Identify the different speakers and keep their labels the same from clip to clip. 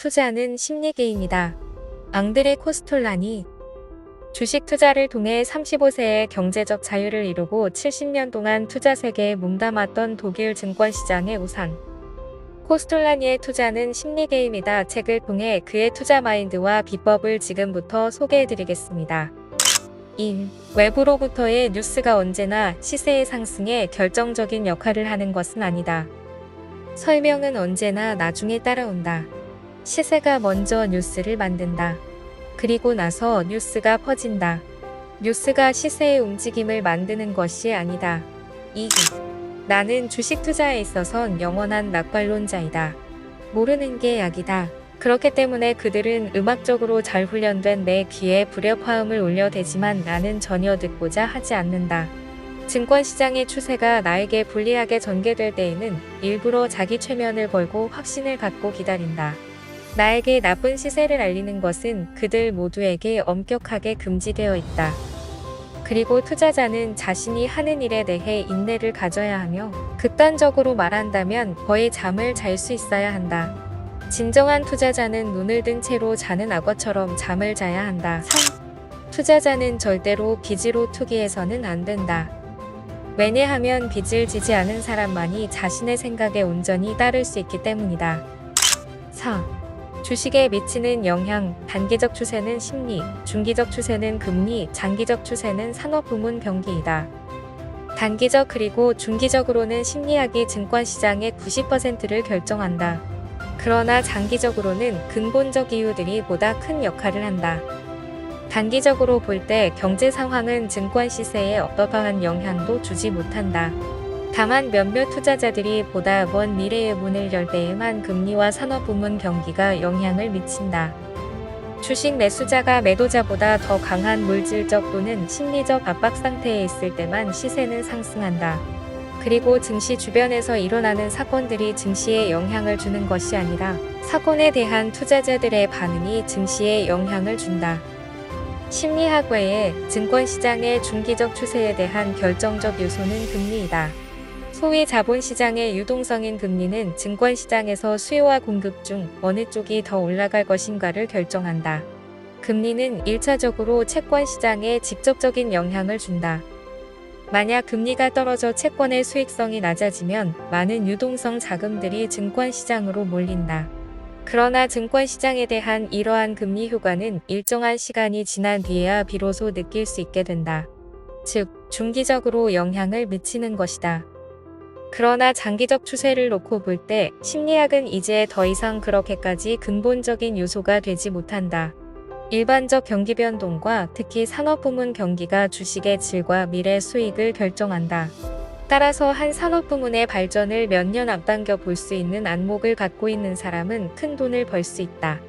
Speaker 1: 투자는 심리 게임이다. 앙드레 코스톨라니. 주식 투자를 통해 35세에 경제적 자유를 이루고 70년 동안 투자 세계에 몸담았던 독일 증권시장의 우상. 코스톨라니의 투자는 심리 게임이다 책을 통해 그의 투자 마인드와 비법을 지금부터 소개해드리겠습니다. 1. 외부로부터의 뉴스가 언제나 시세의 상승에 결정적인 역할을 하는 것은 아니다. 설명은 언제나 나중에 따라온다. 시세가 먼저 뉴스를 만든다. 그리고 나서 뉴스가 퍼진다. 뉴스가 시세의 움직임을 만드는 것이 아니다. 2. 나는 주식 투자에 있어선 영원한 낙관론자이다. 모르는 게 약이다. 그렇기 때문에 그들은 음악적으로 잘 훈련된 내 귀에 불협화음을 울려대지만 나는 전혀 듣고자 하지 않는다. 증권시장의 추세가 나에게 불리하게 전개될 때에는 일부러 자기 최면을 걸고 확신을 갖고 기다린다. 나에게 나쁜 시세를 알리는 것은 그들 모두에게 엄격하게 금지되어 있다. 그리고 투자자는 자신이 하는 일에 대해 인내를 가져야 하며 극단적으로 말한다면 거의 잠을 잘 수 있어야 한다. 진정한 투자자는 눈을 든 채로 자는 악어처럼 잠을 자야 한다. 3. 투자자는 절대로 빚으로 투기해서는 안 된다. 왜냐하면 빚을 지지 않은 사람만이 자신의 생각에 온전히 따를 수 있기 때문이다. 4. 주식에 미치는 영향, 단기적 추세는 심리, 중기적 추세는 금리, 장기적 추세는 산업부문 경기이다. 단기적 그리고 중기적으로는 심리학이 증권시장의 90%를 결정한다. 그러나 장기적으로는 근본적 이유들이 보다 큰 역할을 한다. 단기적으로 볼 때 경제 상황은 증권 시세에 어떠한 영향도 주지 못한다. 다만 몇몇 투자자들이 보다 먼 미래의 문을 열 때에만 금리와 산업부문 경기가 영향을 미친다. 주식 매수자가 매도자보다 더 강한 물질적 또는 심리적 압박 상태에 있을 때만 시세는 상승한다. 그리고 증시 주변에서 일어나는 사건들이 증시에 영향을 주는 것이 아니라 사건에 대한 투자자들의 반응이 증시에 영향을 준다. 심리학 외에 증권시장의 중기적 추세에 대한 결정적 요소는 금리이다. 소위 자본시장의 유동성인 금리는 증권시장에서 수요와 공급 중 어느 쪽이 더 올라갈 것인가를 결정한다. 금리는 1차적으로 채권시장에 직접적인 영향을 준다. 만약 금리가 떨어져 채권의 수익성이 낮아지면 많은 유동성 자금들이 증권시장으로 몰린다. 그러나 증권시장에 대한 이러한 금리 효과는 일정한 시간이 지난 뒤에야 비로소 느낄 수 있게 된다. 즉, 중기적으로 영향을 미치는 것이다. 그러나 장기적 추세를 놓고 볼 때 심리학은 이제 더 이상 그렇게까지 근본적인 요소가 되지 못한다. 일반적 경기 변동과 특히 산업부문 경기가 주식의 질과 미래 수익을 결정한다. 따라서 한 산업부문의 발전을 몇 년 앞당겨 볼 수 있는 안목을 갖고 있는 사람은 큰 돈을 벌 수 있다.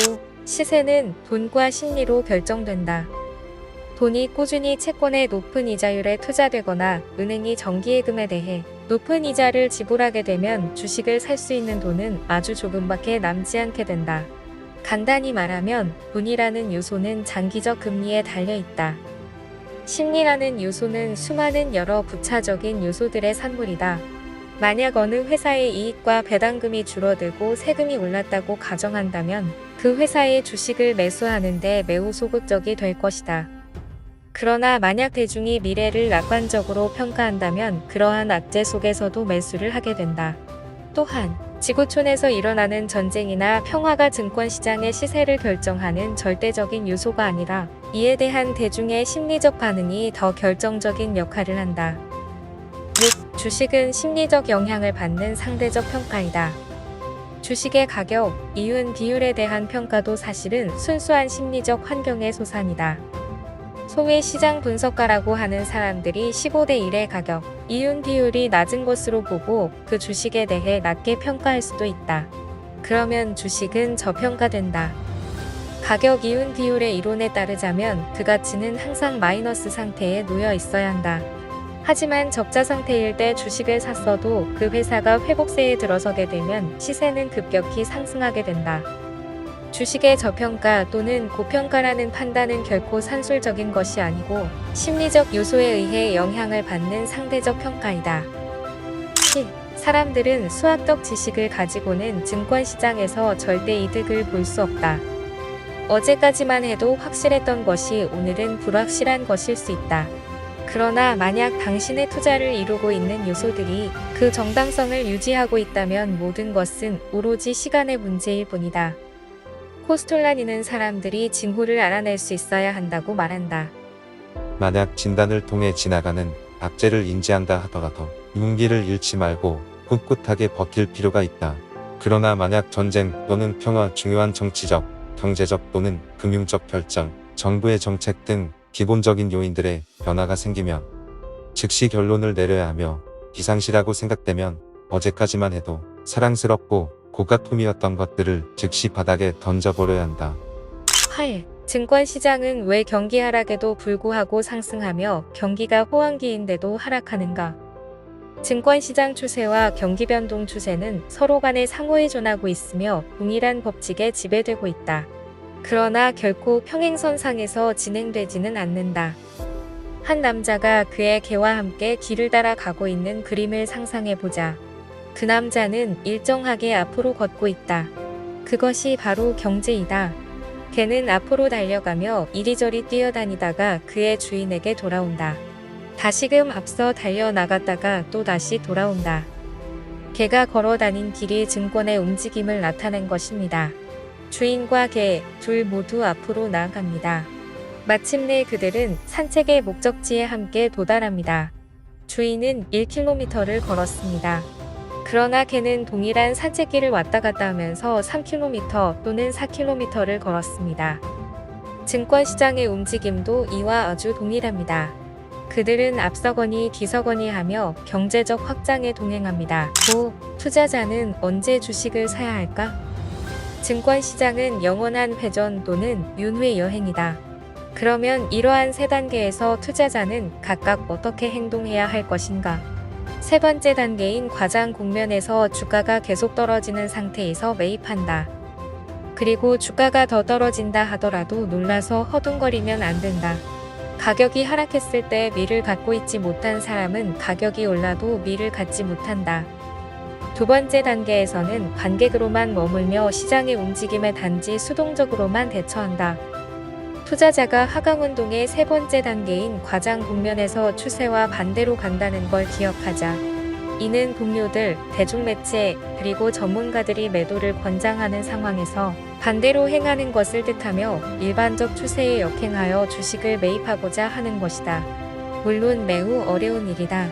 Speaker 1: 5. 시세는 돈과 심리로 결정된다. 돈이 꾸준히 채권의 높은 이자율에 투자되거나 은행이 정기예금에 대해 높은 이자를 지불하게 되면 주식을 살 수 있는 돈은 아주 조금밖에 남지 않게 된다. 간단히 말하면 돈이라는 요소는 장기적 금리에 달려 있다. 심리라는 요소는 수많은 여러 부차적인 요소들의 산물이다. 만약 어느 회사의 이익과 배당금이 줄어들고 세금이 올랐다고 가정한다면 그 회사의 주식을 매수하는데 매우 소극적이 될 것이다. 그러나 만약 대중이 미래를 낙관적으로 평가한다면 그러한 악재 속에서도 매수를 하게 된다. 또한 지구촌에서 일어나는 전쟁이나 평화가 증권시장의 시세를 결정하는 절대적인 요소가 아니라 이에 대한 대중의 심리적 반응이 더 결정적인 역할을 한다. 6. 주식은 심리적 영향을 받는 상대적 평가이다. 주식의 가격, 이윤 비율에 대한 평가도 사실은 순수한 심리적 환경의 소산이다. 소위 시장 분석가라고 하는 사람들이 15대 1의 가격, 이윤 비율이 낮은 것으로 보고 그 주식에 대해 낮게 평가할 수도 있다. 그러면 주식은 저평가된다. 가격 이윤 비율의 이론에 따르자면 그 가치는 항상 마이너스 상태에 놓여 있어야 한다. 하지만 적자 상태일 때 주식을 샀어도 그 회사가 회복세에 들어서게 되면 시세는 급격히 상승하게 된다. 주식의 저평가 또는 고평가라는 판단은 결코 산술적인 것이 아니고 심리적 요소에 의해 영향을 받는 상대적 평가이다. 7. 사람들은 수학적 지식을 가지고는 증권시장에서 절대 이득을 볼 수 없다. 어제까지만 해도 확실했던 것이 오늘은 불확실한 것일 수 있다. 그러나 만약 당신의 투자를 이루고 있는 요소들이 그 정당성을 유지하고 있다면 모든 것은 오로지 시간의 문제일 뿐이다. 코스톨라니는 사람들이 징후를 알아낼 수 있어야 한다고 말한다.
Speaker 2: 만약 진단을 통해 지나가는 악재를 인지한다 하더라도 용기를 잃지 말고 꿋꿋하게 버틸 필요가 있다. 그러나 만약 전쟁 또는 평화, 중요한 정치적, 경제적 또는 금융적 결정, 정부의 정책 등 기본적인 요인들의 변화가 생기면 즉시 결론을 내려야 하며 비상시라고 생각되면 어제까지만 해도 사랑스럽고 고가품이었던 것들을 즉시 바닥에 던져버려야 한다.
Speaker 1: 8. 증권시장은 왜 경기 하락에도 불구하고 상승하며 경기가 호황기인데도 하락하는가? 증권시장 추세와 경기 변동 추세는 서로 간에 상호의존하고 있으며 동일한 법칙에 지배되고 있다. 그러나 결코 평행선상에서 진행되지는 않는다. 한 남자가 그의 개와 함께 길을 따라 가고 있는 그림을 상상해보자. 그 남자는 일정하게 앞으로 걷고 있다. 그것이 바로 경제이다. 개는 앞으로 달려가며 이리저리 뛰어다니다가 그의 주인에게 돌아온다. 다시금 앞서 달려나갔다가 또 다시 돌아온다. 개가 걸어다닌 길이 증권의 움직임을 나타낸 것입니다. 주인과 개 둘 모두 앞으로 나아갑니다. 마침내 그들은 산책의 목적지에 함께 도달합니다. 주인은 1km를 걸었습니다. 그러나 개는 동일한 산책길을 왔다 갔다 하면서 3km 또는 4km를 걸었습니다. 증권시장의 움직임도 이와 아주 동일합니다. 그들은 앞서거니 뒤서거니 하며 경제적 확장에 동행합니다. 5. 투자자는 언제 주식을 사야 할까? 증권시장은 영원한 회전 또는 윤회 여행이다. 그러면 이러한 세 단계에서 투자자는 각각 어떻게 행동해야 할 것인가? 세 번째 단계인 과장 국면에서 주가가 계속 떨어지는 상태에서 매입한다. 그리고 주가가 더 떨어진다 하더라도 놀라서 허둥거리면 안 된다. 가격이 하락했을 때 미를 갖고 있지 못한 사람은 가격이 올라도 미를 갖지 못한다. 두 번째 단계에서는 관객으로만 머물며 시장의 움직임에 단지 수동적으로만 대처한다. 투자자가 하강운동의 세 번째 단계인 과장 국면에서 추세와 반대로 간다는 걸 기억하자. 이는 동료들, 대중매체, 그리고 전문가들이 매도를 권장하는 상황에서 반대로 행하는 것을 뜻하며 일반적 추세에 역행하여 주식을 매입하고자 하는 것이다. 물론 매우 어려운 일이다.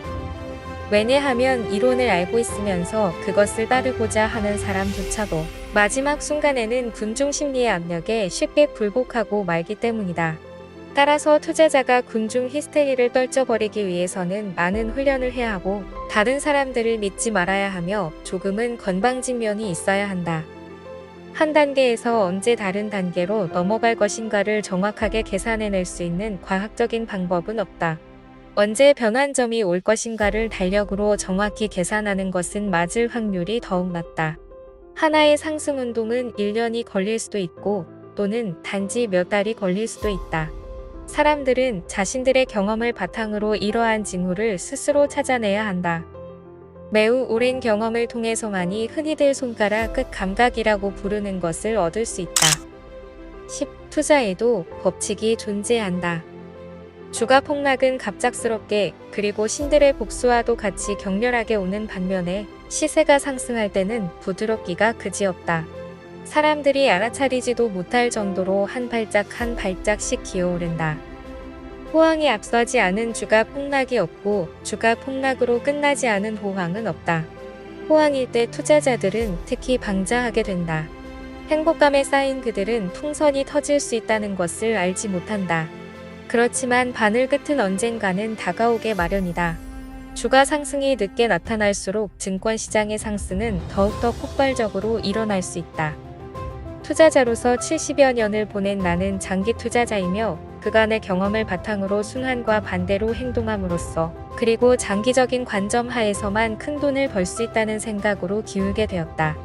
Speaker 1: 왜냐하면 이론을 알고 있으면서 그것을 따르고자 하는 사람조차도 마지막 순간에는 군중 심리의 압력에 쉽게 굴복하고 말기 때문이다. 따라서 투자자가 군중 히스테리를 떨쳐버리기 위해서는 많은 훈련을 해야 하고 다른 사람들을 믿지 말아야 하며 조금은 건방진 면이 있어야 한다. 한 단계에서 언제 다른 단계로 넘어갈 것인가를 정확하게 계산해낼 수 있는 과학적인 방법은 없다. 언제 변환점이 올 것인가를 달력으로 정확히 계산하는 것은 맞을 확률이 더욱 낮다. 하나의 상승운동은 1년이 걸릴 수도 있고 또는 단지 몇 달이 걸릴 수도 있다. 사람들은 자신들의 경험을 바탕으로 이러한 징후를 스스로 찾아내야 한다. 매우 오랜 경험을 통해서만이 흔히들 손가락 끝 감각이라고 부르는 것을 얻을 수 있다. 10. 투자에도 법칙이 존재한다. 주가 폭락은 갑작스럽게 그리고 신들의 복수와도 같이 격렬하게 오는 반면에 시세가 상승할 때는 부드럽기가 그지없다. 사람들이 알아차리지도 못할 정도로 한 발짝 한 발짝씩 기어오른다. 호황이 앞서지 않은 주가 폭락이 없고 주가 폭락으로 끝나지 않은 호황은 없다. 호황일 때 투자자들은 특히 방자하게 된다. 행복감에 쌓인 그들은 풍선이 터질 수 있다는 것을 알지 못한다. 그렇지만 바늘 끝은 언젠가는 다가오게 마련이다. 주가 상승이 늦게 나타날수록 증권시장의 상승은 더욱더 폭발적으로 일어날 수 있다. 투자자로서 70여 년을 보낸 나는 장기 투자자이며 그간의 경험을 바탕으로 순환과 반대로 행동함으로써 그리고 장기적인 관점 하에서만 큰 돈을 벌 수 있다는 생각으로 기울게 되었다.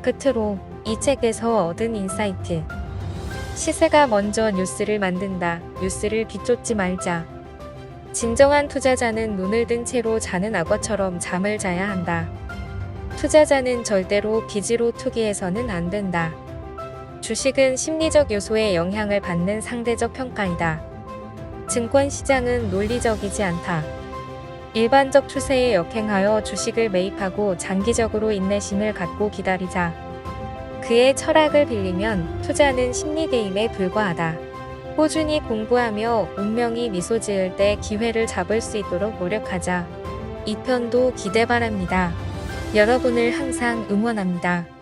Speaker 1: 끝으로 이 책에서 얻은 인사이트. 시세가 먼저 뉴스를 만든다. 뉴스를 비쫓지 말자. 진정한 투자자는 눈을 뜬 채로 자는 악어처럼 잠을 자야 한다. 투자자는 절대로 빚으로 투기해서는 안 된다. 주식은 심리적 요소에 영향을 받는 상대적 평가이다. 증권 시장은 논리적이지 않다. 일반적 추세에 역행하여 주식을 매입하고 장기적으로 인내심을 갖고 기다리자. 그의 철학을 빌리면 투자는 심리 게임에 불과하다. 꾸준히 공부하며 운명이 미소 지을 때 기회를 잡을 수 있도록 노력하자. 2편도 기대 바랍니다. 여러분을 항상 응원합니다.